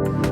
Welcome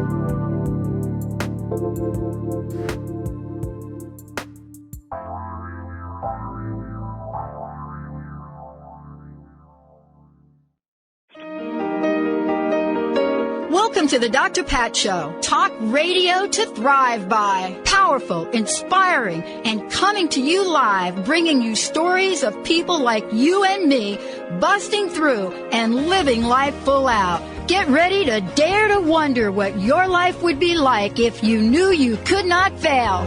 to the Dr. Pat Show. Talk radio to thrive by. Powerful, inspiring, and coming to you live, bringing you stories of people like you and me, busting through and living life full out. Get ready to dare to wonder what your life would be like if you knew you could not fail.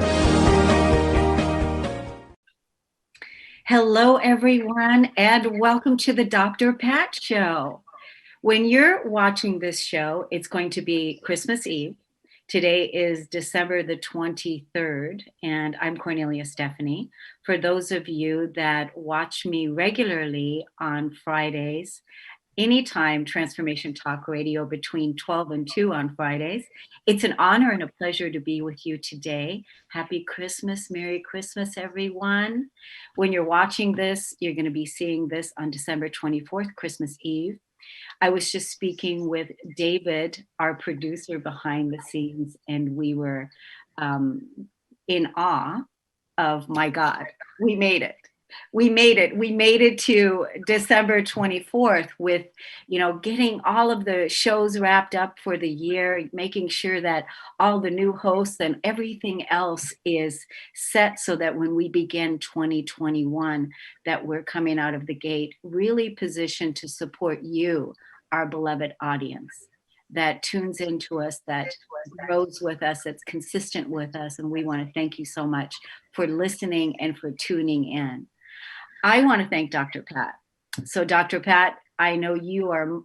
Hello, everyone, and welcome to the Dr. Pat Show. When you're watching this show, it's going to be Christmas Eve. Today is December the 23rd, and I'm Kornelia Stephanie. For those of you that watch me regularly on Fridays, anytime Transformation Talk Radio between 12 and 2 on Fridays, it's an honor and a pleasure to be with you today. Happy Christmas, Merry Christmas, everyone. When you're watching this, you're going to be seeing this on December 24th, Christmas Eve. I was just speaking with David, our producer behind the scenes, and we were in awe of, my God, we made it. We made it. We made it to December 24th with, getting all of the shows wrapped up for the year, making sure that all the new hosts and everything else is set so that when we begin 2021, that we're coming out of the gate really positioned to support you, our beloved audience that tunes into us, that grows with us, that's consistent with us. And we want to thank you so much for listening and for tuning in. I want to thank Dr. Pat. So Dr. Pat, I know you are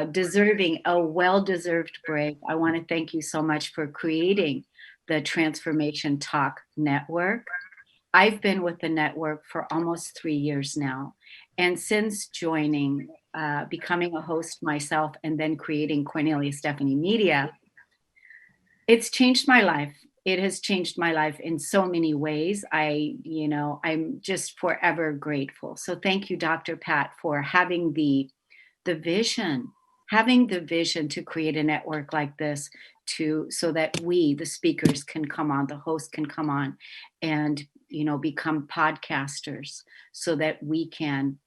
deserving a well-deserved break. I want to thank you so much for creating the Transformation Talk Network. I've been with the network for almost 3 years now. And since joining, becoming a host myself, and then creating Kornelia Stephanie Media, it's changed my life. It has changed my life in so many ways. I'm just forever grateful. So thank you, Dr. Pat, for having the vision to create a network like this so that we, the speakers, can come on, the host can come on and, become podcasters so that we can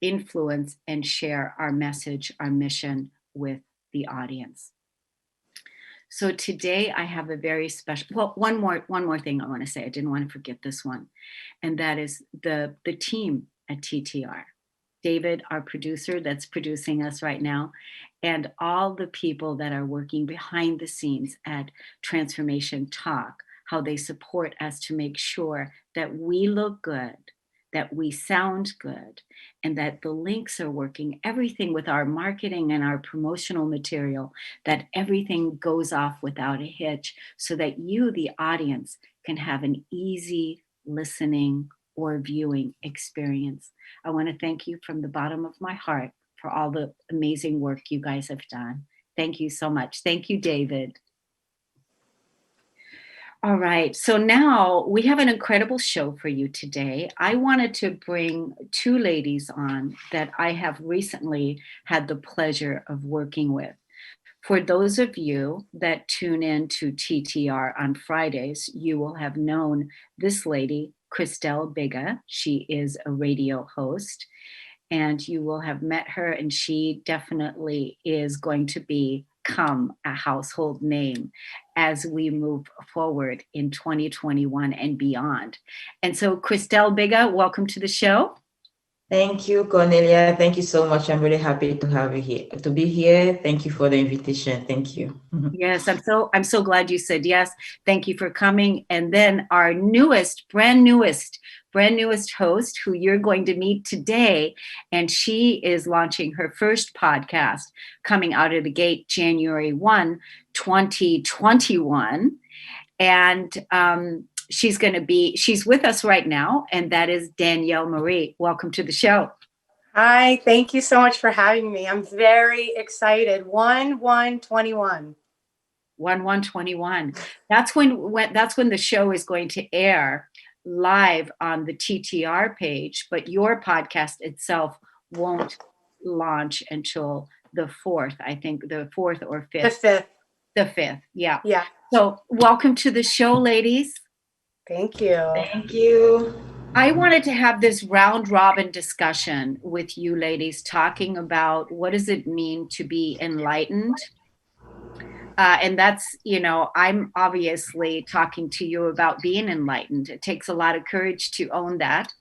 influence and share our message, our mission with the audience. So today I have a very special, one more thing I want to say. I didn't want to forget this one. And that is the team at TTR. David, our producer that's producing us right now, and all the people that are working behind the scenes at Transformation Talk, how they support us to make sure that we look good, that we sound good, and that the links are working, everything with our marketing and our promotional material, that everything goes off without a hitch so that you, the audience, can have an easy listening or viewing experience. I want to thank you from the bottom of my heart for all the amazing work you guys have done. Thank you so much. Thank you, David. All right, so now we have an incredible show for you today. I wanted to bring two ladies on that I have recently had the pleasure of working with. For those of you that tune in to TTR on Fridays, you will have known this lady, Christelle Biiga. She is a radio host, and you will have met her, and she definitely is going to become a household name as we move forward in 2021 and beyond. And so Christelle Biiga, welcome to the show. Thank you, Cornelia. Thank you so much. I'm really happy to have you here, to be here. Thank you for the invitation. Thank you. Yes, I'm so glad you said yes. Thank you for coming. And then our brand newest host who you're going to meet today, and she is launching her first podcast coming out of the gate January 1, 2021. And she's with us right now, and that is Danielle Marie. Welcome to the show. Hi, thank you so much for having me. I'm very excited. 1/1/21. 1/1/21. That's when the show is going to air live on the TTR page, but your podcast itself won't launch until the 4th, I think, the 4th or 5th. The The 5th, yeah. Yeah. So welcome to the show, ladies. Thank you. Thank you. I wanted to have this round robin discussion with you ladies, talking about what does it mean to be enlightened? And that's, I'm obviously talking to you about being enlightened. It takes a lot of courage to own that.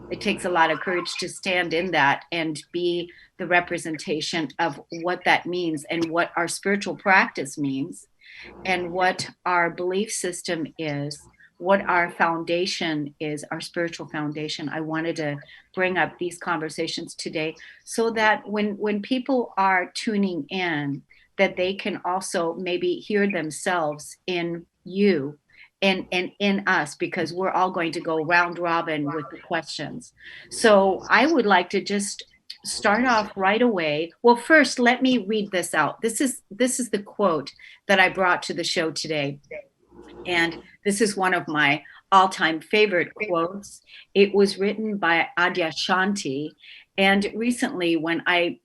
It takes a lot of courage to stand in that and be the representation of what that means and what our spiritual practice means and what our belief system is, what our foundation is, our spiritual foundation. I wanted to bring up these conversations today so that when people are tuning in, that they can also maybe hear themselves in you and in us, because we're all going to go round robin with the questions. So I would like to just start off right away. Well, first, let me read this out. This is the quote that I brought to the show today. And this is one of my all-time favorite quotes. It was written by Adyashanti. And recently, when I,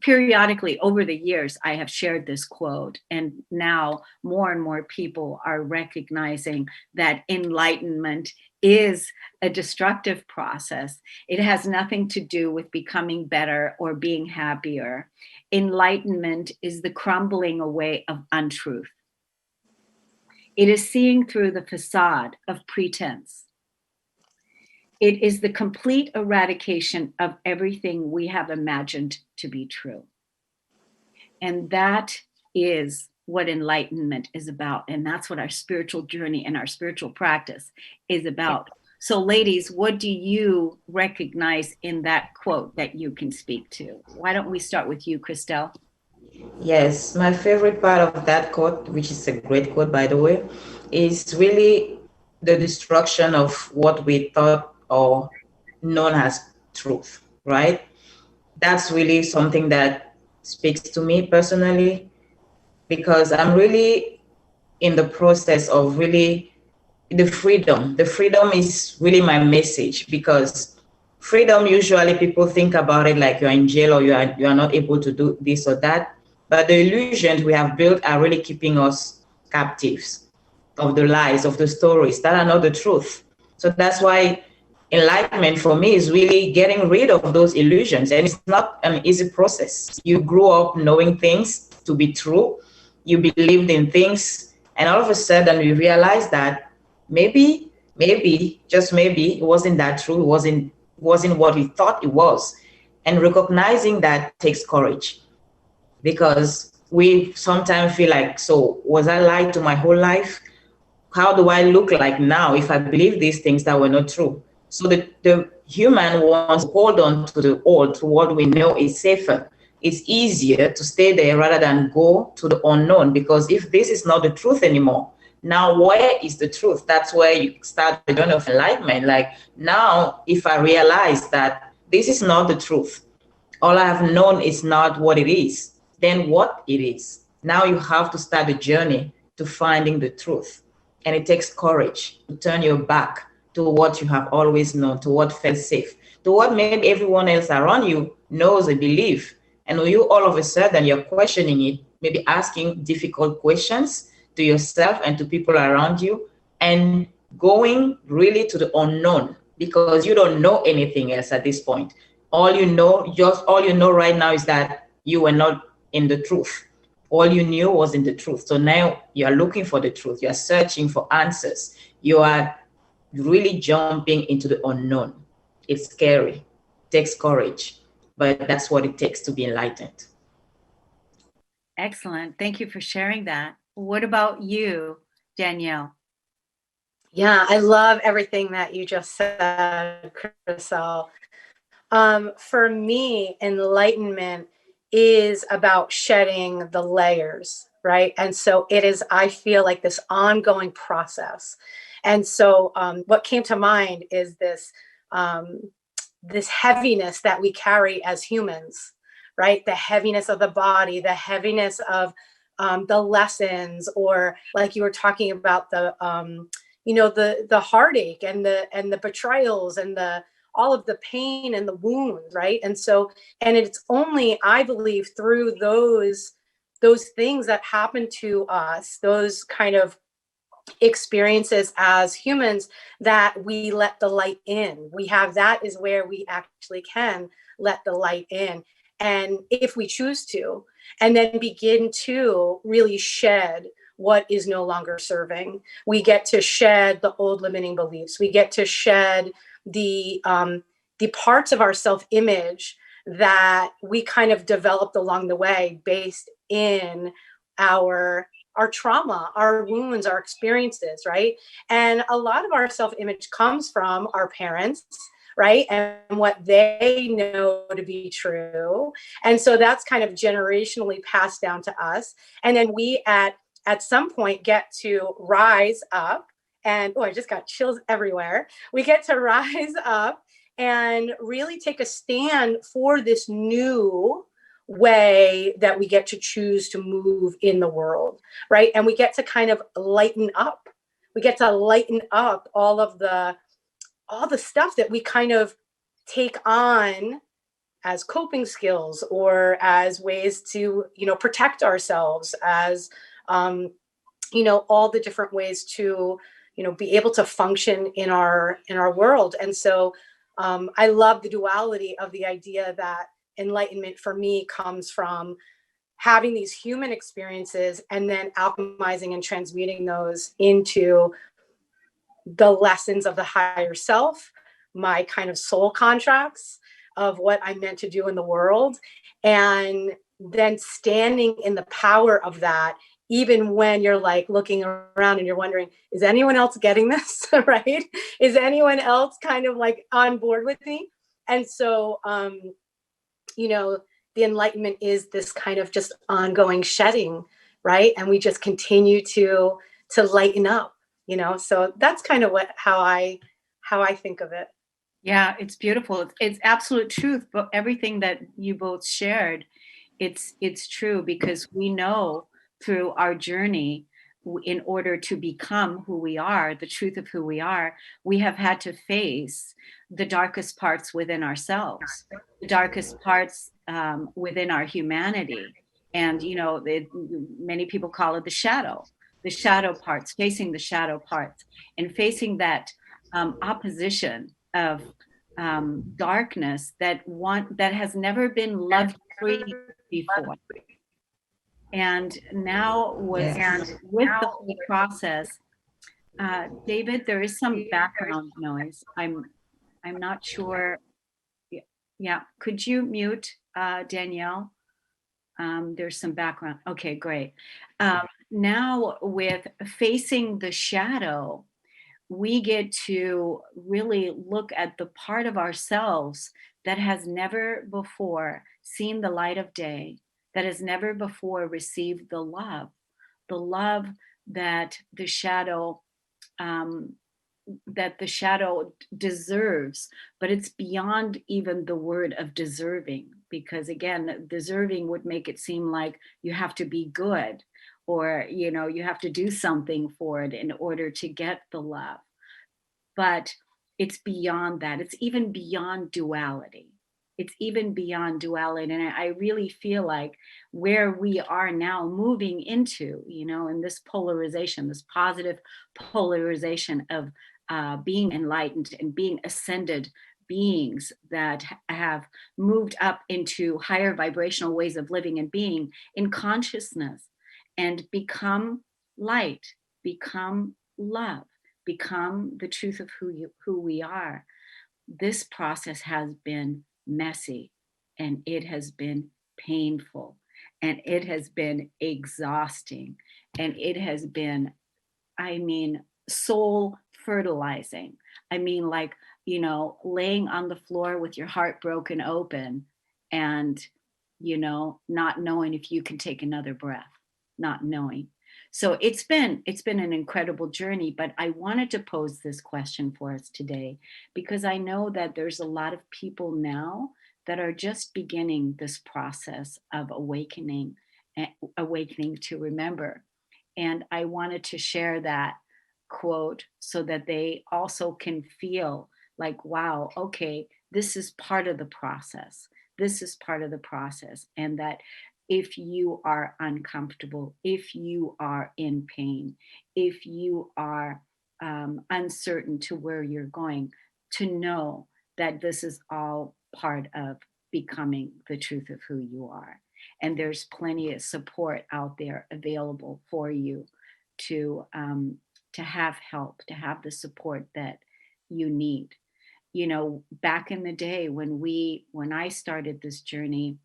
periodically over the years, I have shared this quote. And now more and more people are recognizing that enlightenment is a destructive process. It has nothing to do with becoming better or being happier. Enlightenment is the crumbling away of untruth. It is seeing through the facade of pretense. It is the complete eradication of everything we have imagined to be true. And that is what enlightenment is about. And that's what our spiritual journey and our spiritual practice is about. So ladies, what do you recognize in that quote that you can speak to? Why don't we start with you, Christelle? Yes, my favorite part of that quote, which is a great quote, by the way, is really the destruction of what we thought or known as truth, right? That's really something that speaks to me personally, because I'm really in the process of really the freedom. The freedom is really my message, because freedom, usually people think about it like you're in jail or you are not able to do this or that. But the illusions we have built are really keeping us captives of the lies, of the stories that are not the truth. So that's why enlightenment for me is really getting rid of those illusions. And it's not an easy process. You grew up knowing things to be true. You believed in things. And all of a sudden you realize that maybe, just maybe, it wasn't that true. It wasn't what we thought it was. And recognizing that takes courage, because we sometimes feel like, so was I lied to my whole life? How do I look like now if I believe these things that were not true? So the human wants to hold on to the old, to what we know is safer. It's easier to stay there rather than go to the unknown, because if this is not the truth anymore, now where is the truth? That's where you start the journey of enlightenment. Like, now, if I realize that this is not the truth, all I have known is not what it is, then what it is. Now you have to start the journey to finding the truth. And it takes courage to turn your back to what you have always known, to what felt safe, to what maybe everyone else around you knows and believes. And when you all of a sudden you're questioning it, maybe asking difficult questions to yourself and to people around you, and going really to the unknown, because you don't know anything else at this point. All you know right now is that you were not in the truth. All you knew was in the truth. So now you are looking for the truth. You are searching for answers. You are really jumping into the unknown. It's scary. It takes courage, but that's what it takes to be enlightened. Excellent. Thank you for sharing that. What about you, Danielle? Yeah, I love everything that you just said, Christelle. For me, enlightenment is about shedding the layers, right? And so it is, I feel like, this ongoing process. And so what came to mind is this heaviness that we carry as humans, right? The heaviness of the body, the heaviness of the lessons, or like you were talking about the heartache and the betrayals and all of the pain and the wounds, right? And so, and it's only, I believe, through those those things that happen to us, those kind of experiences as humans, that we let the light in. We have, that is where we actually can let the light in. And if we choose to, and then begin to really shed what is no longer serving, we get to shed the old limiting beliefs. We get to shed the parts of our self-image that we kind of developed along the way based in our trauma, our wounds, our experiences, right? And a lot of our self-image comes from our parents, right? And what they know to be true. And so that's kind of generationally passed down to us. And then we at some point get to rise up, and I just got chills everywhere. We get to rise up and really take a stand for this new way that we get to choose to move in the world, right? And we get to kind of lighten up. We get to lighten up all the stuff that we kind of take on as coping skills, or as ways to, protect ourselves, as all the different ways to, be able to function in our world. And so I love the duality of the idea that enlightenment for me comes from having these human experiences and then alchemizing and transmuting those into the lessons of the higher self, my kind of soul contracts of what I'm meant to do in the world, and then standing in the power of that, even when you're like looking around and you're wondering, is anyone else getting this? Right? Is anyone else kind of like on board with me? And so, the enlightenment is this kind of just ongoing shedding, right? And we just continue to lighten up, so that's kind of how I think of it. Yeah, it's beautiful. It's absolute truth. But everything that you both shared, it's true, because we know through our journey, in order to become who we are, the truth of who we are, we have had to face the darkest parts within ourselves, the darkest parts within our humanity. And, many people call it the shadow parts, facing the shadow parts, and facing that opposition of darkness that has never been loved free before. And now with the whole process, David, there is some background noise. I'm not sure. Yeah, could you mute Danielle? There's some background. Okay, great. Now with facing the shadow, we get to really look at the part of ourselves that has never before seen the light of day, that has never before received the love that the shadow deserves. But it's beyond even the word of deserving, because again, deserving would make it seem like you have to be good, or you have to do something for it in order to get the love. But it's beyond that. It's even beyond duality. And I really feel like where we are now moving into, in this polarization, this positive polarization of being enlightened and being ascended beings that have moved up into higher vibrational ways of living and being in consciousness, and become light, become love, become the truth of who we are. This process has been messy, and it has been painful, and it has been exhausting, and it has been, soul fertilizing. Like, laying on the floor with your heart broken open, and not knowing if you can take another breath, not knowing. So it's been an incredible journey, but I wanted to pose this question for us today, because I know that there's a lot of people now that are just beginning this process of awakening to remember. And I wanted to share that quote so that they also can feel like, wow, okay, this is part of the process. And that if you are uncomfortable, if you are in pain, if you are uncertain to where you're going, to know that this is all part of becoming the truth of who you are. And there's plenty of support out there available for you to have help, to have the support that you need. You know, back in the day when I started this journey,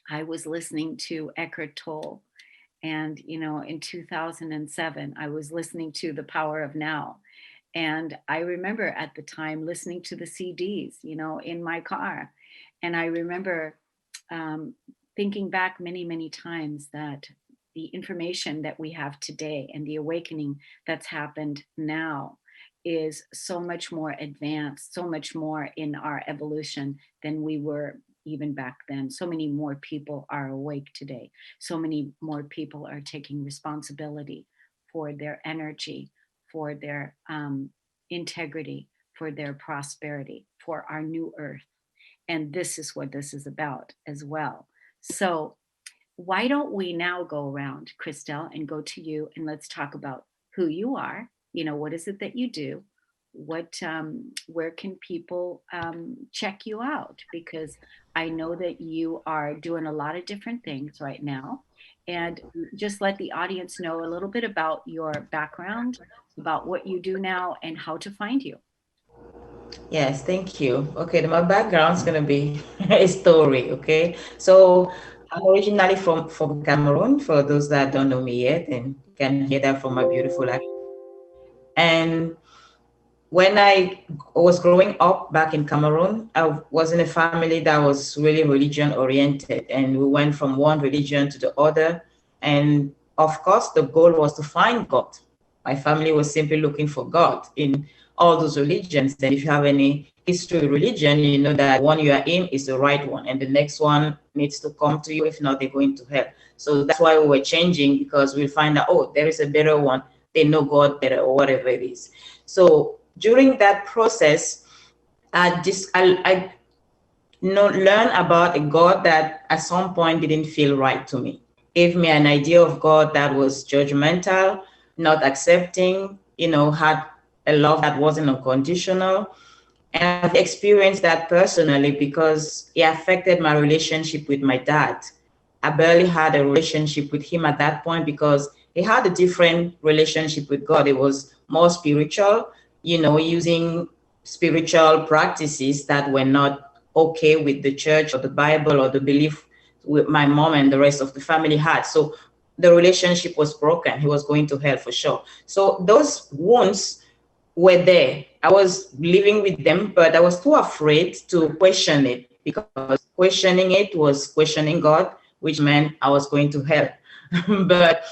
I was listening to Eckhart Tolle. And, you know, in 2007, I was listening to The Power of Now. And I remember at the time listening to the CDs, you know, in my car. And I remember thinking back many, many times that the information that we have today and the awakening that's happened now is so much more advanced, so much more in our evolution than we were even back then. So many more people are awake today. So many more people are taking responsibility for their energy, for their integrity, for their prosperity, for our new earth. And this is what this is about as well. So why don't we now go around, Christelle, and go to you, and let's talk about who you are. You know, what is it that you do? What, where can people check you out? Because I know that you are doing a lot of different things right now. And just let the audience know a little bit about your background, about what you do now, and how to find you. Yes, thank you. Okay, my background is going to be a story. Okay, so I'm originally from Cameroon. For those that don't know me yet, and you can hear that from my beautiful accent. And when I was growing up back in Cameroon, I was in a family that was really religion oriented, and we went from one religion to the other. And of course, the goal was to find God. My family was simply looking for God in all those religions. And if you have any history with religion, you know that one you are in is the right one, and the next one needs to come to you. If not, they go into hell. So that's why we were changing, because we find out, oh, there is a better one. They know God better, or whatever it is. So during that process, I learned about a God that at some point didn't feel right to me. Gave me an idea of God that was judgmental, not accepting, you know, had a love that wasn't unconditional. And I've experienced that personally because it affected my relationship with my dad. I barely had a relationship with him at that point because he had a different relationship with God. It was more spiritual, you know, using spiritual practices that were not okay with the church or the Bible or the belief with my mom and the rest of the family had. So the relationship was broken. He was going to hell for sure. So those wounds were there. I was living with them, but I was too afraid to question it, because questioning it was questioning God, which meant I was going to hell. But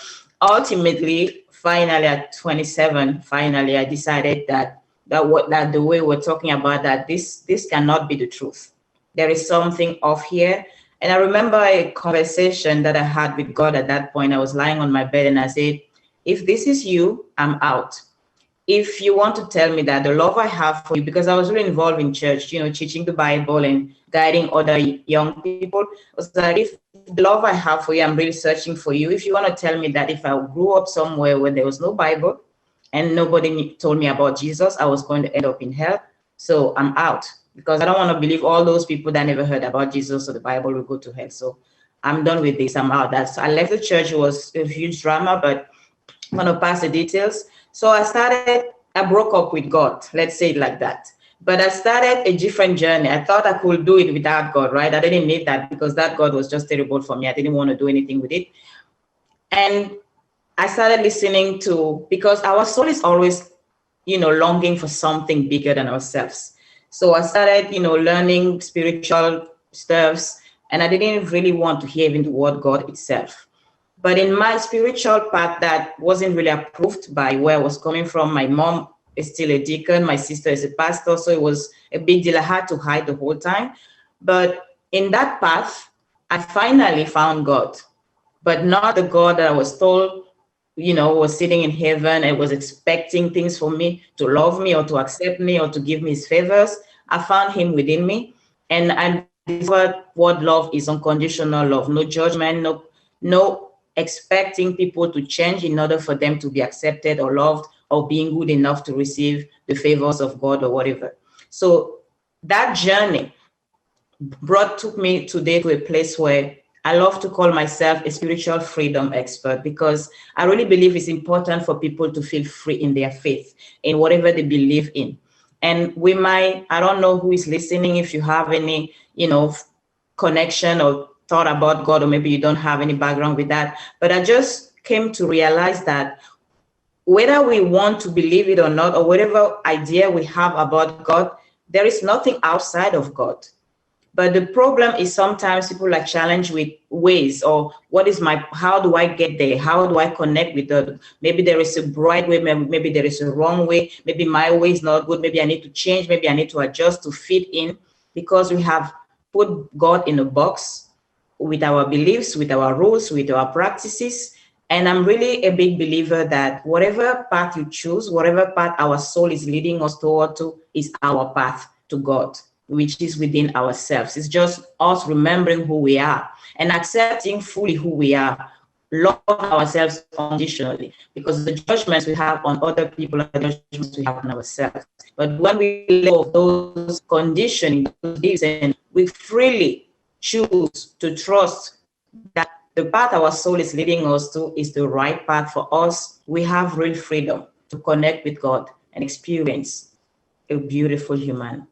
ultimately, finally at 27, finally I decided that the way we're talking about that, this cannot be the truth. There is something off here. And I remember a conversation that I had with God at that point. I was lying on my bed and I said, if this is you, I'm out. If you want to tell me that the love I have for you, because I was really involved in church, you know, teaching the Bible and guiding other young people, was that if the love I have for you, I'm really searching for you. If you want to tell me that if I grew up somewhere where there was no Bible and nobody told me about Jesus, I was going to end up in hell. So I'm out, because I don't want to believe all those people that never heard about Jesus or the Bible will go to hell. So I'm done with this. I'm out. I left the church. It was a huge drama, but I'm going to pass the details. So I broke up with God, let's say it like that. But I started a different journey. I thought I could do it without God, right? I didn't need that because that God was just terrible for me. I didn't want to do anything with it. And I started listening to, because our soul is always, you know, longing for something bigger than ourselves. So I started, you know, learning spiritual stuffs, and I didn't really want to hear even the word God itself. But in my spiritual path that wasn't really approved by where I was coming from, my mom is still a deacon, my sister is a pastor, so it was a big deal. I had to hide the whole time. But in that path, I finally found God, but not the God that I was told, you know, was sitting in heaven and was expecting things from me, to love me or to accept me or to give me his favors. I found him within me. And I discovered what love is: unconditional love, no judgment, no expecting people to change in order for them to be accepted or loved or being good enough to receive the favors of God or whatever. So that journey took me today to a place where I love to call myself a spiritual freedom expert, because I really believe it's important for people to feel free in their faith, in whatever they believe in. And I don't know who is listening, if you have any, connection or thought about God, or maybe you don't have any background with that. But I just came to realize that whether we want to believe it or not, or whatever idea we have about God, there is nothing outside of God. But the problem is sometimes people are challenged with ways, or how do I get there? How do I connect with God? Maybe there is a right way, maybe there is a wrong way. Maybe my way is not good. Maybe I need to change. Maybe I need to adjust to fit in, because we have put God in a box with our beliefs, with our rules, with our practices. And I'm really a big believer that whatever path you choose, whatever path our soul is leading us toward to, is our path to God, which is within ourselves. It's just us remembering who we are and accepting fully who we are, love ourselves unconditionally, because the judgments we have on other people are the judgments we have on ourselves. But when we let go of those conditioning, those beliefs, and we freely choose to trust that the path our soul is leading us to is the right path for us, we have real freedom to connect with God and experience a beautiful human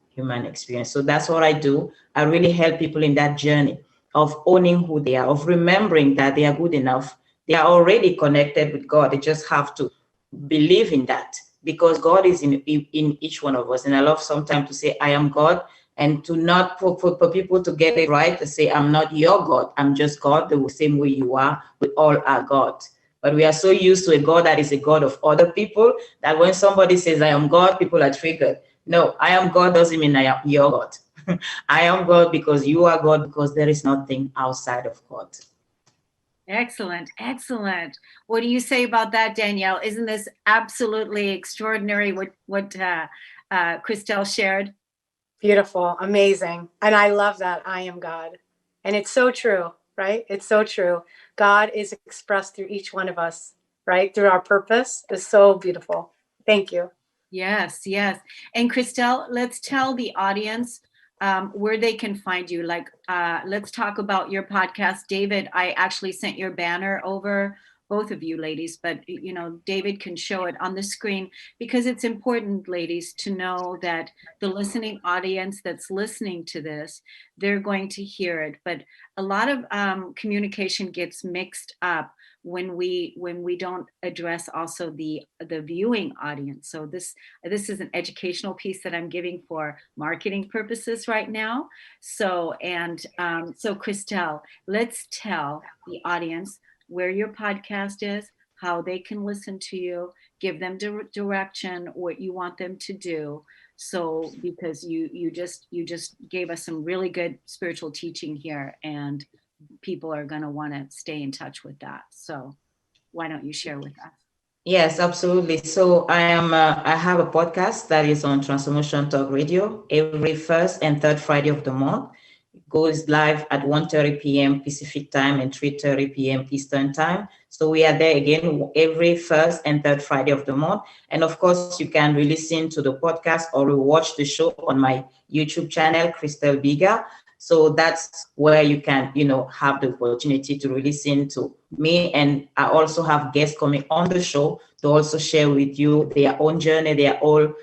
experience. So that's what I do. I really help people in that journey of owning who they are, of remembering that they are good enough. They are already connected with God. They just have to believe in that, because God is in each one of us. And I love sometimes to say, I am God, and to not for people to get it right, to say, I'm not your God, I'm just God, the same way you are. We all are God. But we are so used to a God that is a God of other people that when somebody says, I am God, people are triggered. No, I am God doesn't mean I am your God. I am God because you are God, because there is nothing outside of God. Excellent. Excellent. What do you say about that, Danielle? Isn't this absolutely extraordinary what Christelle shared? Beautiful. Amazing. And I love that. I am God. And it's so true, right? It's so true. God is expressed through each one of us, right? Through our purpose. It's so beautiful. Thank you. Yes, yes. And Christelle, let's tell the audience where they can find you. Let's talk about your podcast. David, I actually sent your banner over, both of you ladies, but David can show it on the screen, because it's important, ladies, to know that the listening audience that's listening to this, they're going to hear it. But a lot of communication gets mixed up when we don't address also the viewing audience. So this is an educational piece that I'm giving for marketing purposes right now. So Christelle, let's tell the audience where your podcast is, how they can listen to you, give them direction, what you want them to do. So because you just gave us some really good spiritual teaching here, and people are going to want to stay in touch with that. So why don't you share with us? Yes, absolutely. So I have a podcast that is on Transformation Talk Radio every first and third Friday of the month. It goes live at 1:30 p.m. Pacific time and 3:30 p.m. Eastern time. So we are there again every first and third Friday of the month. And of course, you can listen to the podcast or watch the show on my YouTube channel, Christelle Biiga. So that's where you can, have the opportunity to listen to me. And I also have guests coming on the show to also share with you their own journey, their own,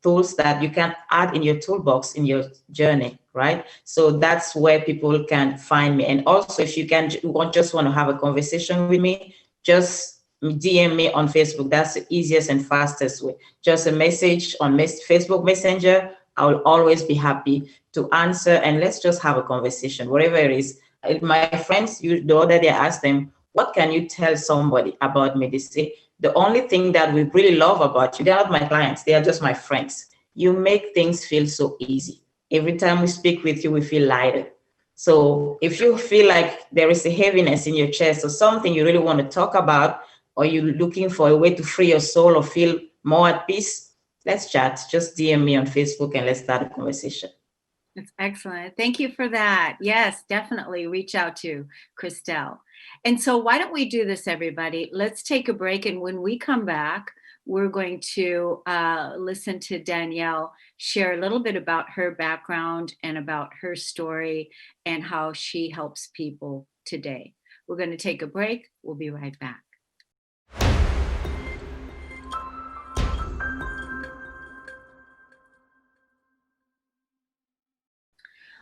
tools that you can add in your toolbox in your journey, right? So that's where people can find me. And also, if you want to have a conversation with me, just DM me on Facebook. That's the easiest and fastest way. Just a message on Facebook Messenger. I will always be happy to answer, and let's just have a conversation, whatever it is. My friends, the other day I asked them, what can you tell somebody about me? They say, the only thing that we really love about you, they're not my clients, they are just my friends. You make things feel so easy. Every time we speak with you, we feel lighter. So if you feel like there is a heaviness in your chest or something you really want to talk about, or you're looking for a way to free your soul or feel more at peace, let's chat. Just DM me on Facebook and let's start a conversation. It's excellent. Thank you for that. Yes, definitely reach out to Christelle. And so why don't we do this, everybody? Let's take a break. And when we come back, we're going to listen to Danielle share a little bit about her background and about her story and how she helps people today. We're going to take a break. We'll be right back.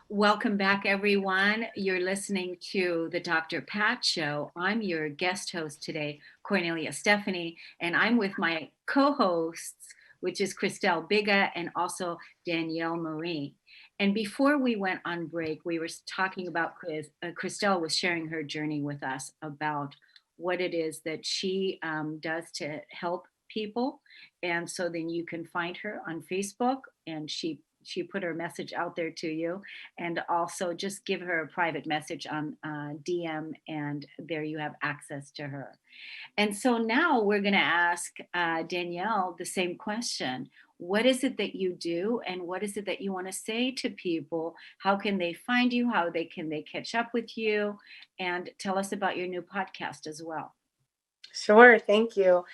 Welcome back, everyone. You're listening to the Dr. Pat Show. I'm your guest host today, Kornelia Stephanie, and I'm with my co-hosts, which is Christelle Biiga and also Danielle Marie. And before we went on break, we were talking about Christelle was sharing her journey with us about what it is that she does to help people. And so then you can find her on Facebook, and she put her message out there to you, and also just give her a private message on DM, and there you have access to her. And so now we're going to ask Danielle the same question. What is it that you do, and what is it that you want to say to people? How can they find you? How can they catch up with you? And tell us about your new podcast as well. Sure, thank you.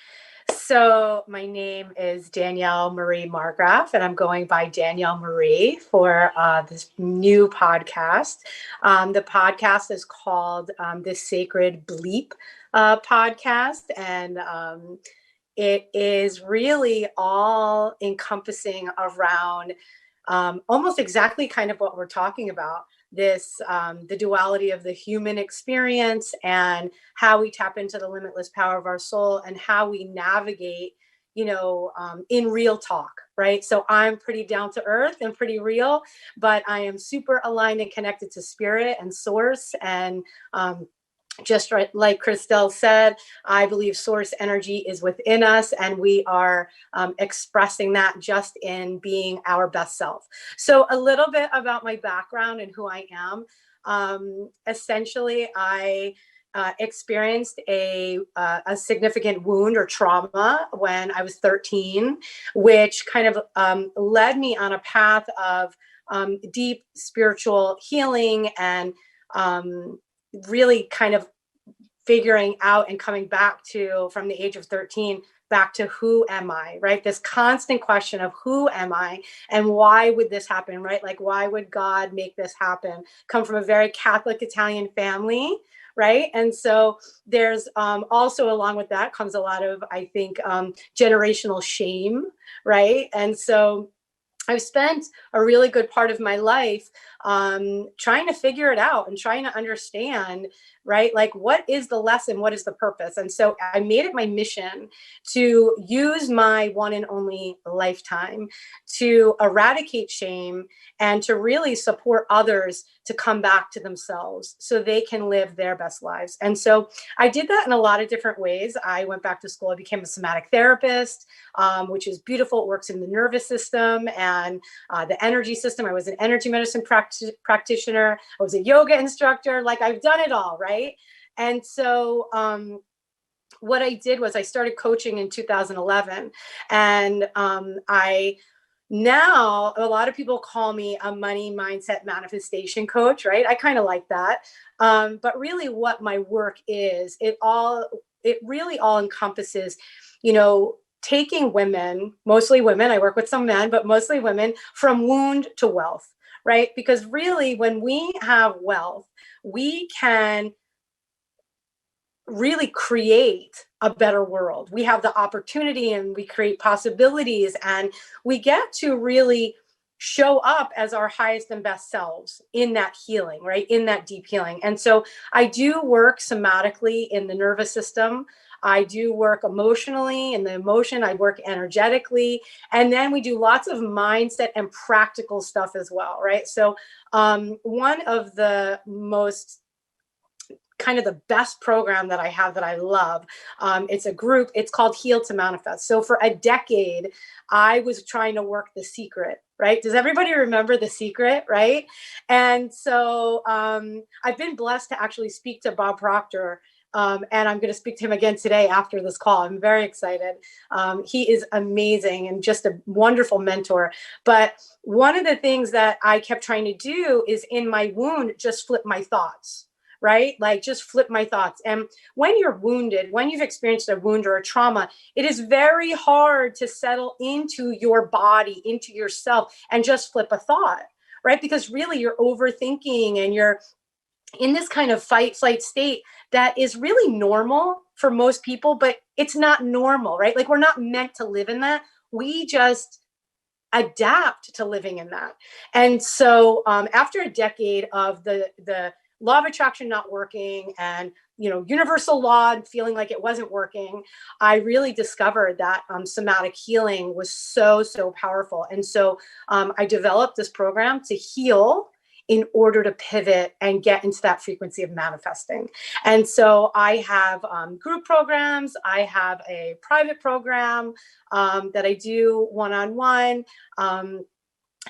So my name is Danielle Marie Margraf, and I'm going by Danielle Marie for this new podcast. The podcast is called The Sacred Bleep Podcast, and it is really all encompassing around almost exactly kind of what we're talking about. This the duality of the human experience and how we tap into the limitless power of our soul and how we navigate, in real talk, right? So I'm pretty down to earth and pretty real, but I am super aligned and connected to spirit and source. And just right, like Christelle said, I believe source energy is within us, and we are expressing that just in being our best self. So a little bit about my background and who I am. Essentially, I experienced a significant wound or trauma when I was 13, which kind of led me on a path of deep spiritual healing and really kind of figuring out and coming back to, from the age of 13, back to who am I, right? This constant question of who am I and why would this happen, right? Like, why would God make this happen? Come from a very Catholic Italian family, right? And so there's also, along with that comes a lot of, I think, generational shame, right? And so I've spent a really good part of my life trying to figure it out and trying to understand, right? Like, what is the lesson? What is the purpose? And so I made it my mission to use my one and only lifetime to eradicate shame and to really support others to come back to themselves so they can live their best lives. And so I did that in a lot of different ways. I went back to school. I became a somatic therapist, which is beautiful. It works in the nervous system and the energy system. I was an energy medicine practitioner. I was a yoga instructor. Like, I've done it all, right? And so what I did was I started coaching in 2011, and now a lot of people call me a money mindset manifestation coach, right? I kind of like that. But really what my work is, it really all encompasses, taking women, mostly women, I work with some men, but mostly women, from wound to wealth, right? Because really when we have wealth, we can really create a better world. We have the opportunity and we create possibilities, and we get to really show up as our highest and best selves in that healing, right? In that deep healing. And so I do work somatically in the nervous system. I do work emotionally in the emotion. I work energetically. And then we do lots of mindset and practical stuff as well, right? So one of the most kind of the best program that I have that I love. It's a group, it's called Heal to Manifest. So for a decade, I was trying to work The Secret, right? Does everybody remember The Secret, right? And so I've been blessed to actually speak to Bob Proctor And I'm going to speak to him again today after this call. I'm very excited. He is amazing and just a wonderful mentor. But one of the things that I kept trying to do is in my wound, just flip my thoughts, right? Like just flip my thoughts. And when you're wounded, when you've experienced a wound or a trauma, it is very hard to settle into your body, into yourself, and just flip a thought, right? Because really you're overthinking and you're in this kind of fight flight state that is really normal for most people, but it's not normal, right? Like we're not meant to live in that. We just adapt to living in that. And so after a decade of the law of attraction not working and universal law and feeling like it wasn't working, I really discovered that somatic healing was so powerful. And so I developed this program to heal in order to pivot and get into that frequency of manifesting. And so I have group programs. I have a private program that I do one-on-one.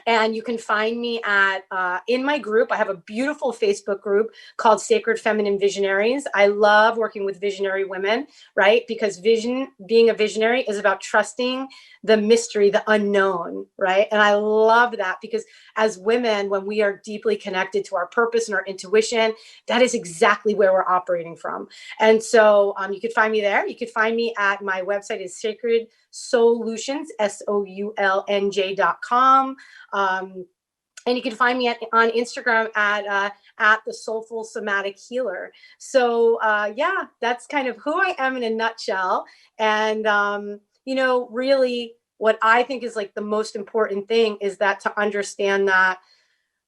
And you can find me at in my group. I have a beautiful Facebook group called Sacred Feminine Visionaries. I love working with visionary women, right? Because being a visionary is about trusting the mystery, the unknown, right? And I love that because as women, when we are deeply connected to our purpose and our intuition, that is exactly where we're operating from. And so you could find me there. You could find me at my website is Sacred Solutions, SOULNJ.com. And you can find me on Instagram at the Soulful Somatic Healer. So yeah, that's kind of who I am in a nutshell. And really what I think is like the most important thing is that to understand that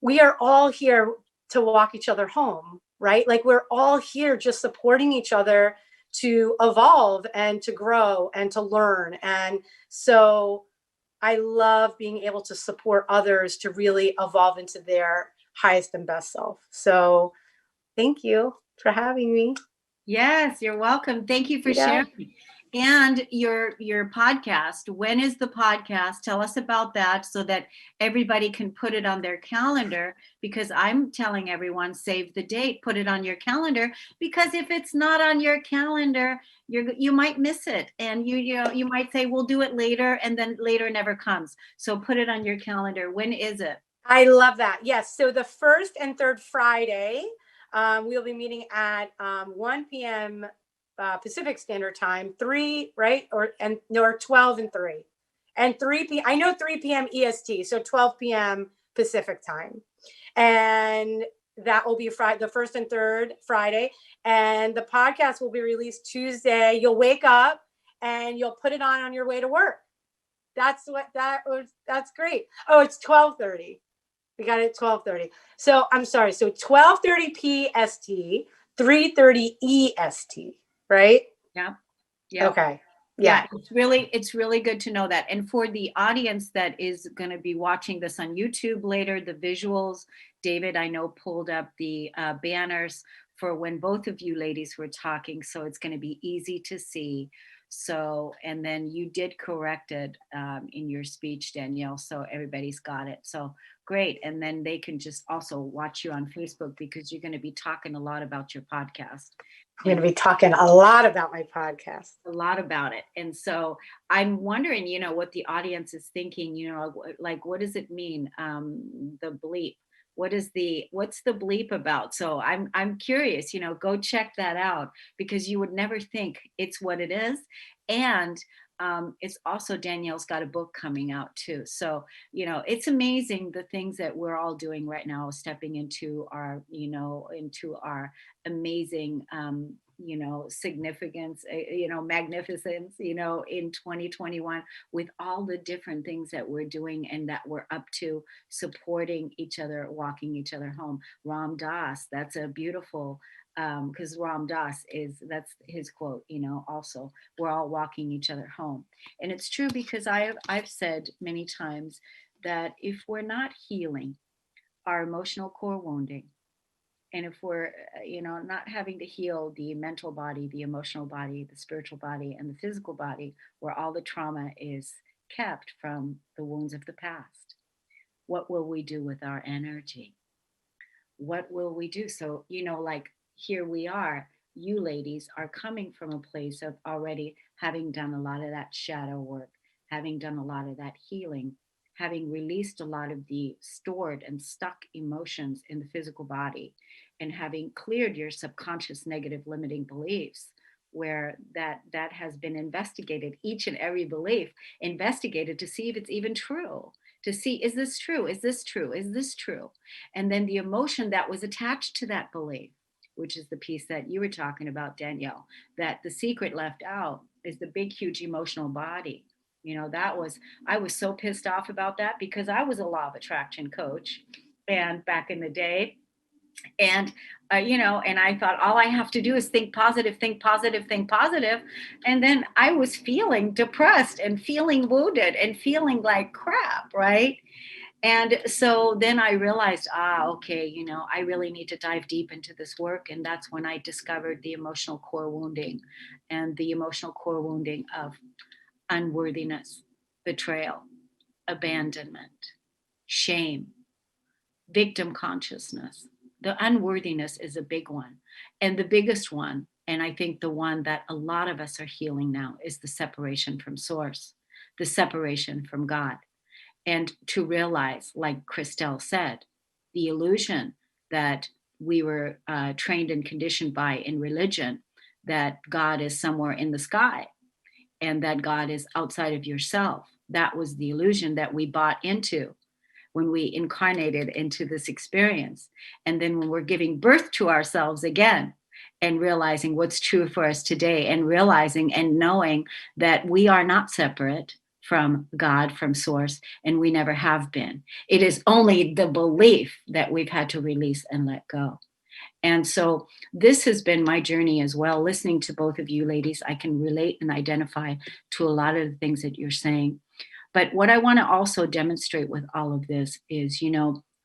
we are all here to walk each other home, right? Like we're all here just supporting each other to evolve and to grow and to learn. And so I love being able to support others to really evolve into their highest and best self. So thank you for having me. Yes, you're welcome. Thank you for sharing. And your podcast. When is the podcast? Tell us about that so that everybody can put it on their calendar, because I'm telling everyone, save the date, put it on your calendar, because if it's not on your calendar, you might miss it. And you might say, we'll do it later, and then later never comes. So put it on your calendar. When is it? I love that. Yes. So the first and third Friday, we'll be meeting at 1 p.m. Pacific Standard Time, 3, right? Or 12 and 3. And 3 p.m. I know 3 p.m. EST, so 12 p.m. Pacific Time. And that will be the first and third Friday. And the podcast will be released Tuesday. You'll wake up and you'll put it on your way to work. That's great. Oh, it's 12:30. We got it at 12:30. So I'm sorry. So 12:30 PST, 3:30 EST, right? Yeah. Okay. Yeah, it's really good to know that. And for the audience that is going to be watching this on YouTube later, the visuals, David, I know, pulled up the banners for when both of you ladies were talking. So it's going to be easy to see. So, and then you did correct it in your speech, Danielle. So everybody's got it. So great. And then they can just also watch you on Facebook, because you're going to be talking a lot about your podcast. I'm going to be talking a lot about my podcast. A lot about it. And so I'm wondering, what the audience is thinking, like, what does it mean? The bleep. What's the bleep about? So I'm curious, go check that out, because you would never think it's what it is. And it's also, Danielle's got a book coming out too. So, it's amazing the things that we're all doing right now, stepping into our, into our amazing, significance, magnificence, in 2021, with all the different things that we're doing and that we're up to, supporting each other, walking each other home. Ram Dass, that's a beautiful, because Ram Dass that's his quote, also, we're all walking each other home. And it's true, because I've said many times that if we're not healing our emotional core wounding, and if we're, not having to heal the mental body, the emotional body, the spiritual body, and the physical body, where all the trauma is kept from the wounds of the past, what will we do with our energy? What will we do? So, like, here we are, you ladies are coming from a place of already having done a lot of that shadow work, having done a lot of that healing, having released a lot of the stored and stuck emotions in the physical body, and having cleared your subconscious negative limiting beliefs, where that has been investigated, each and every belief investigated to see if it's even true, to see, is this true, is this true, is this true? And then the emotion that was attached to that belief, which is the piece that you were talking about, Danielle, that the secret left out is the big, huge emotional body. You know, I was so pissed off about that because I was a law of attraction coach. And back in the day, and and I thought all I have to do is think positive, think positive, think positive. And then I was feeling depressed and feeling wounded and feeling like crap, right? And so then I realized, okay, I really need to dive deep into this work. And that's when I discovered the emotional core wounding, and the emotional core wounding of unworthiness, betrayal, abandonment, shame, victim consciousness. The unworthiness is a big one. And the biggest one, and I think the one that a lot of us are healing now, is the separation from source, the separation from God. And to realize, like Christelle said, the illusion that we were trained and conditioned by in religion, that God is somewhere in the sky and that God is outside of yourself. That was the illusion that we bought into when we incarnated into this experience. And then when we're giving birth to ourselves again and realizing what's true for us today, and realizing and knowing that we are not separate from God, from source, and we never have been. It is only the belief that we've had to release and let go. And so this has been my journey as well. Listening to both of you ladies, I can relate and identify to a lot of the things that you're saying. But what I want to also demonstrate with all of this is,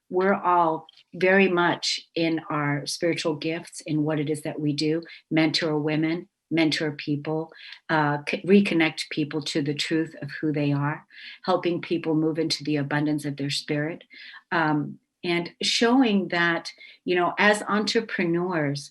we're all very much in our spiritual gifts in what it is that we do: mentor women, mentor people, reconnect people to the truth of who they are, helping people move into the abundance of their spirit, and showing that, as entrepreneurs,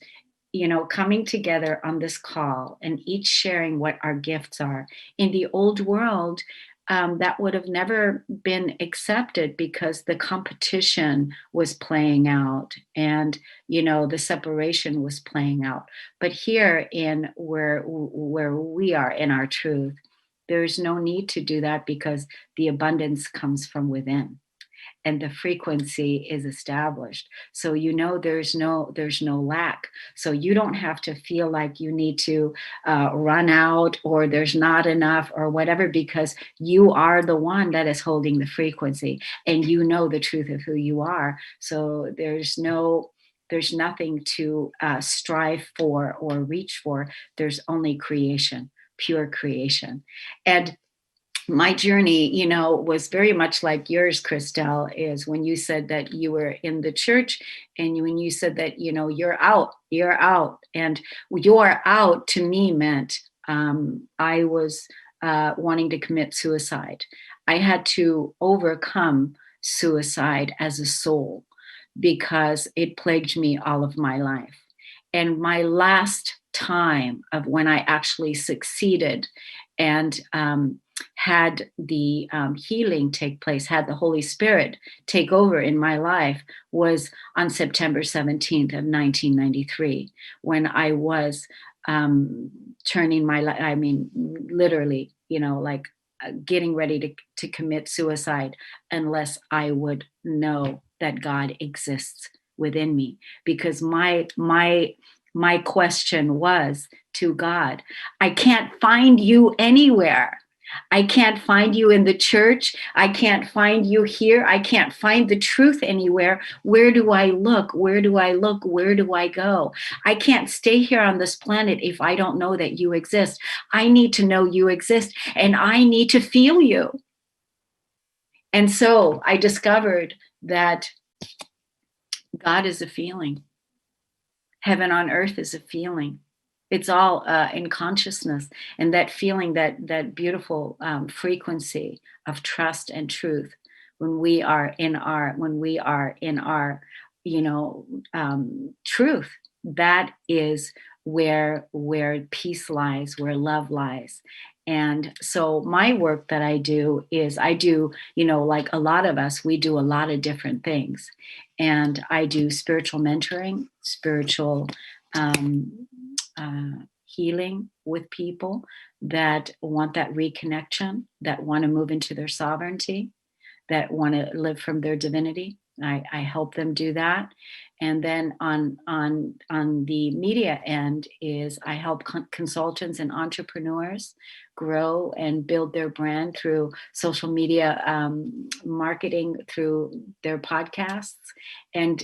coming together on this call and each sharing what our gifts are. In the old world, that would have never been accepted because the competition was playing out, and the separation was playing out. But here, in where we are in our truth, there's no need to do that because the abundance comes from within and the frequency is established. So there's no lack. So you don't have to feel like you need to run out or there's not enough or whatever, because you are the one that is holding the frequency and the truth of who you are. So there's nothing to strive for or reach for. There's only creation, pure creation. And my journey, was very much like yours, Christelle, is when you said that you were in the church, and when you said that, you're out. And you're out to me meant I was wanting to commit suicide. I had to overcome suicide as a soul because it plagued me all of my life. And my last time of when I actually succeeded and had the healing take place, had the Holy Spirit take over in my life, was on September 17th of 1993, when I was turning my life, literally, getting ready to commit suicide unless I would know that God exists within me. Because my question was to God, I can't find you anywhere. I can't find you in the church. I can't find you here. I can't find the truth anywhere. Where do I look? Where do I look? Where do I go? I can't stay here on this planet if I don't know that you exist. I need to know you exist, and I need to feel you. And so I discovered that God is a feeling. Heaven on earth is a feeling. It's all in consciousness, and that feeling, that beautiful frequency of trust and truth. When we are in our truth, that is where peace lies, where love lies. And so my work that I do is like a lot of us, we do a lot of different things. And I do spiritual mentoring, spiritual healing with people that want that reconnection, that want to move into their sovereignty, that want to live from their divinity. I help them do that. And then on the media end is I help consultants and entrepreneurs grow and build their brand through social media marketing, through their podcasts, and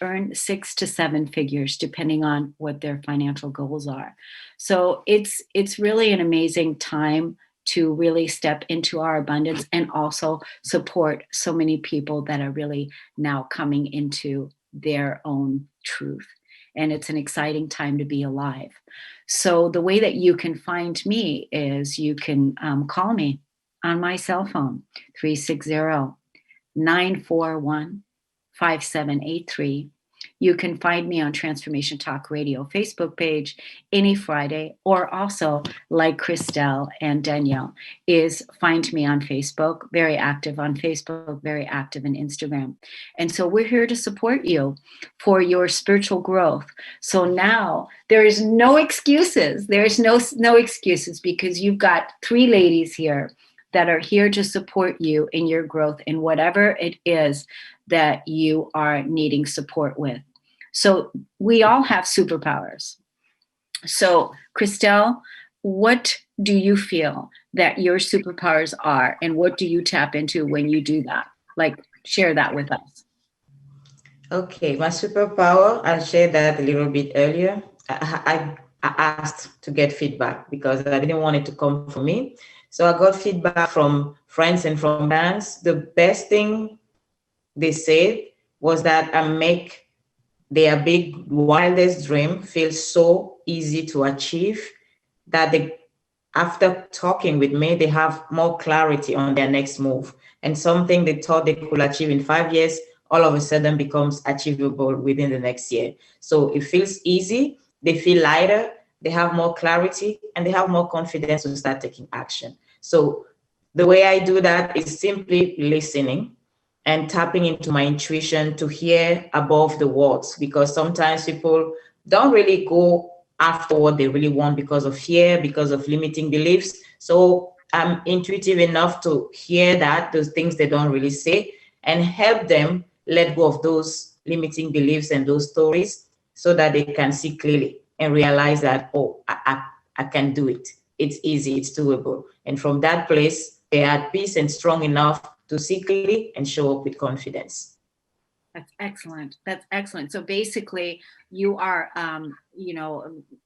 earn 6 to 7 figures depending on what their financial goals are. So it's really an amazing time to really step into our abundance and also support so many people that are really now coming into their own truth. And it's an exciting time to be alive. So the way that you can find me is you can call me on my cell phone, 360-941-5783. You can find me on Transformation Talk Radio Facebook page any Friday, or also like Christelle and Danielle is find me on Facebook, very active on Facebook, very active in Instagram. And so we're here to support you for your spiritual growth. So now there is no excuses. There's no excuses, because you've got 3 ladies here that are here to support you in your growth in whatever it is that you are needing support with. So we all have superpowers. So Christelle, what do you feel that your superpowers are, and what do you tap into when you do that? Like, share that with us. Okay, my superpower, I shared that a little bit earlier. I asked to get feedback because I didn't want it to come from me. So I got feedback from friends and from fans. The best thing they said was that I make their big, wildest dream feel so easy to achieve that after talking with me, they have more clarity on their next move. And something they thought they could achieve in 5 years, all of a sudden becomes achievable within the next year. So it feels easy, they feel lighter, they have more clarity, and they have more confidence to start taking action. So the way I do that is simply listening and tapping into my intuition to hear above the words, because sometimes people don't really go after what they really want because of fear, because of limiting beliefs. So I'm intuitive enough to hear those things they don't really say, and help them let go of those limiting beliefs and those stories so that they can see clearly and realize that, oh, I can do it. It's easy, it's doable. And from that place, they are at peace and strong enough to see clearly and show up with confidence. That's excellent. That's excellent. So basically, you are,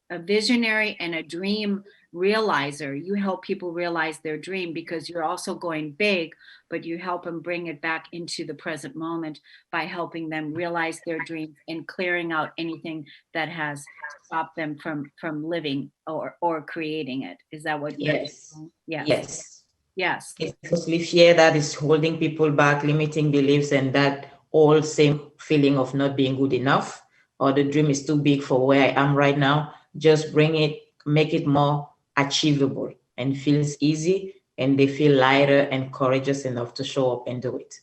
a visionary and a dream realizer. You help people realize their dream because you're also going big, but you help them bring it back into the present moment by helping them realize their dreams and clearing out anything that has stopped them from living or creating it. Is that what you're saying? Yes. Yes. It's mostly fear that is holding people back, limiting beliefs, and that all same feeling of not being good enough, or the dream is too big for where I am right now. Just bring it, make it more achievable and feels easy, and they feel lighter and courageous enough to show up and do it.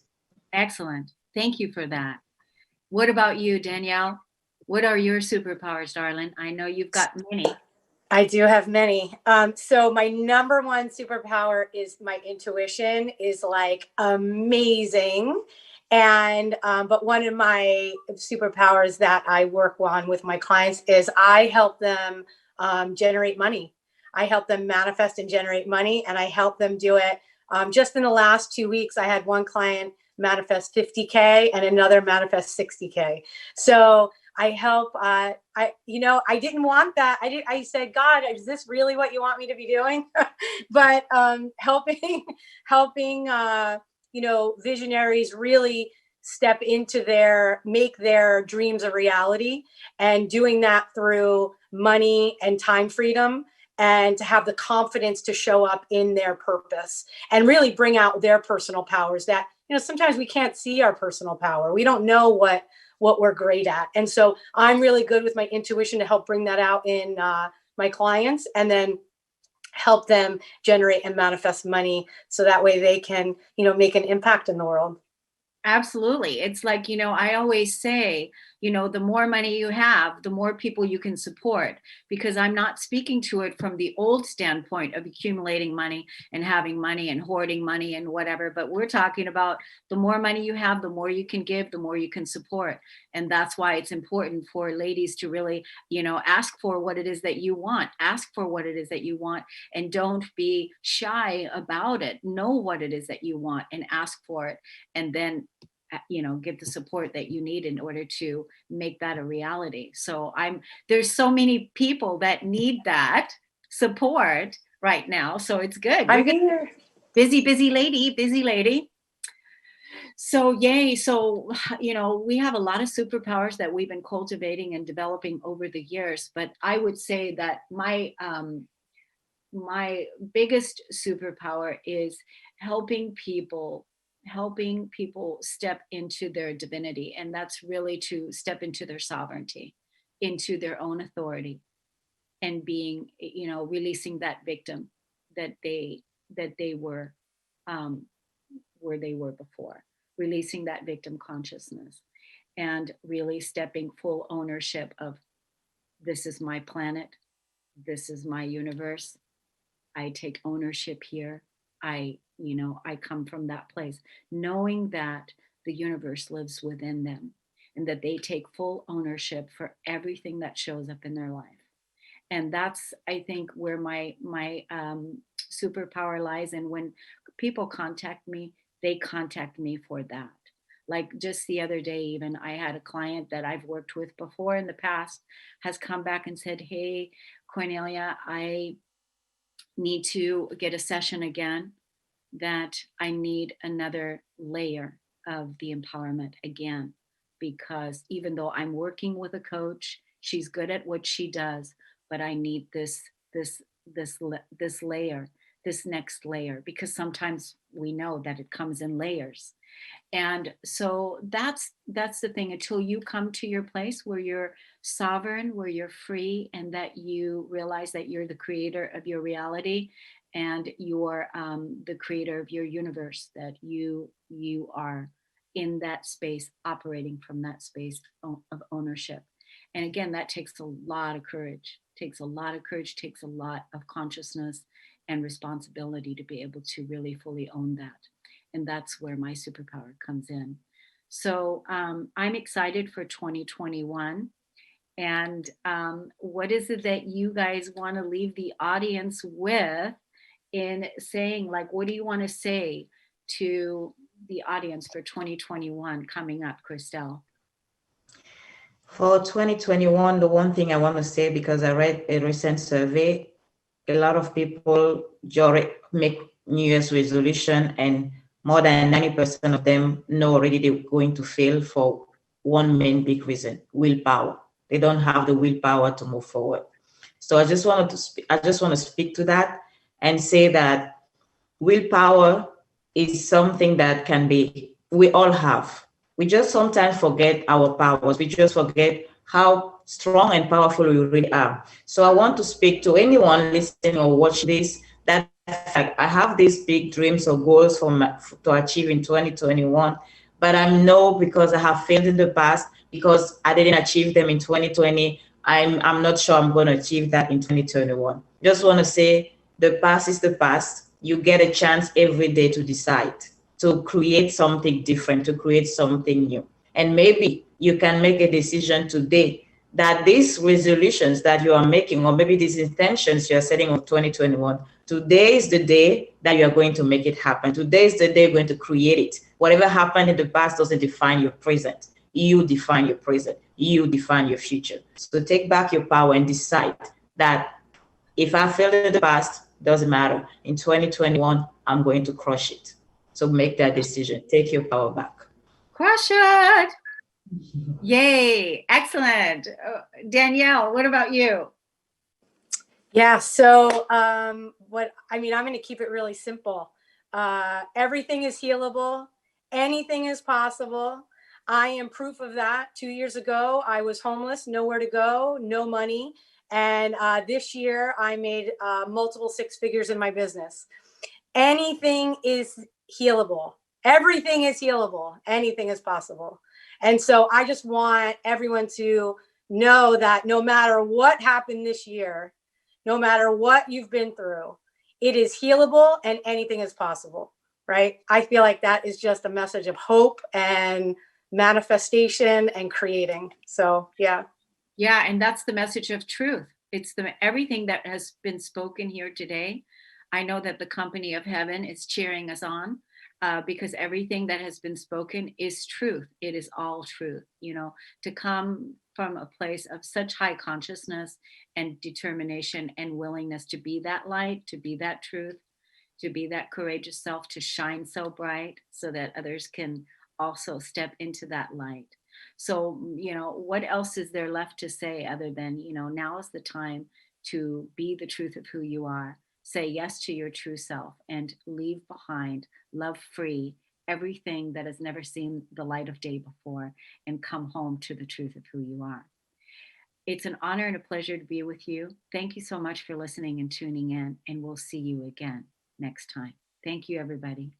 Excellent. Thank you for that. What about you, Danielle? What are your superpowers, darling? I know you've got many. I do have many. So my number one superpower is my intuition is like amazing. And, but one of my superpowers that I work on with my clients is I help them generate money. I help them manifest and generate money, and I help them do it. Just in the last 2 weeks, I had one client manifest 50K and another manifest 60K. So I help, I didn't want that. I said, God, is this really what you want me to be doing? But helping, visionaries really step into make their dreams a reality, and doing that through money and time freedom, and to have the confidence to show up in their purpose and really bring out their personal powers that, sometimes we can't see our personal power. We don't know what what we're great at. And so I'm really good with my intuition to help bring that out in my clients, and then help them generate and manifest money so that way they can, make an impact in the world. Absolutely. It's like, I always say, the more money you have, the more people you can support, because I'm not speaking to it from the old standpoint of accumulating money and having money and hoarding money and whatever. But we're talking about the more money you have, the more you can give, the more you can support. And that's why it's important for ladies to really, ask for what it is that you want, ask for what it is that you want, and don't be shy about it. Know what it is that you want and ask for it. And then get the support that you need in order to make that a reality. So there's so many people that need that support right now. So it's good. I'm here. Busy lady. So yay. So, we have a lot of superpowers that we've been cultivating and developing over the years, but I would say that my biggest superpower is helping people step into their divinity. And that's really to step into their sovereignty, into their own authority, and being, releasing that victim that they were, where they were before, releasing that victim consciousness, and really stepping full ownership of, this is my planet, this is my universe, I take ownership here. I come from that place, knowing that the universe lives within them, and that they take full ownership for everything that shows up in their life. And that's, I think, where my superpower lies. And when people contact me, they contact me for that. Like just the other day, even I had a client that I've worked with before in the past has come back and said, "Hey, Kornelia, I need to get a session again, that I need another layer of the empowerment again, because even though I'm working with a coach, she's good at what she does, but I need this layer, this next layer, because sometimes we know that it comes in layers." And so that's the thing. Until you come to your place where you're sovereign, where you're free, and that you realize that you're the creator of your reality, and you're the creator of your universe, that you are in that space, operating from that space of ownership. And again, that takes a lot of courage, takes a lot of consciousness and responsibility to be able to really fully own that. And that's where my superpower comes in. So I'm excited for 2021. And what is it that you guys want to leave the audience with in saying, like, what do you want to say to the audience for 2021 coming up, Christelle? For 2021, the one thing I want to say, because I read a recent survey, a lot of people make New Year's resolution, and more than 90% of them know already they're going to fail for one main big reason: willpower. They don't have the willpower to move forward. So I just want to speak to that and say that willpower is something that we all have. We just sometimes forget our powers. We just forget how strong and powerful we really are. So I want to speak to anyone listening or watching this, that I have these big dreams or goals to achieve in 2021, but I know, because I have failed in the past, because I didn't achieve them in 2020, I'm not sure I'm going to achieve that in 2021. Just want to say, the past is the past. You get a chance every day to decide, to create something different, to create something new. And maybe you can make a decision today that these resolutions that you are making, or maybe these intentions you are setting of 2021, today is the day that you are going to make it happen. Today is the day you're going to create it. Whatever happened in the past doesn't define your present. You define your present. You define your future. So take back your power and decide that if I failed in the past, doesn't matter. In 2021, I'm going to crush it. So make that decision. Take your power back. Crush it. Yay. Excellent. Danielle, what about you? Yeah. So I'm going to keep it really simple. Everything is healable. Anything is possible. I am proof of that. 2 years ago, I was homeless, nowhere to go, no money. And this year, I made multiple six figures in my business. Anything is healable. Everything is healable. Anything is possible. And so I just want everyone to know that no matter what happened this year, no matter what you've been through, it is healable and anything is possible, right? I feel like that is just a message of hope and manifestation and creating. So, yeah. Yeah, and that's the message of truth. It's everything that has been spoken here today. I know that the company of heaven is cheering us on because everything that has been spoken is truth. It is all truth. To come from a place of such high consciousness and determination and willingness to be that light, to be that truth, to be that courageous self, to shine so bright so that others can also step into that light. So, what else is there left to say other than, now is the time to be the truth of who you are. Say yes to your true self and leave behind, love free, everything that has never seen the light of day before, and come home to the truth of who you are. It's an honor and a pleasure to be with you. Thank you so much for listening and tuning in, and we'll see you again next time. Thank you, everybody.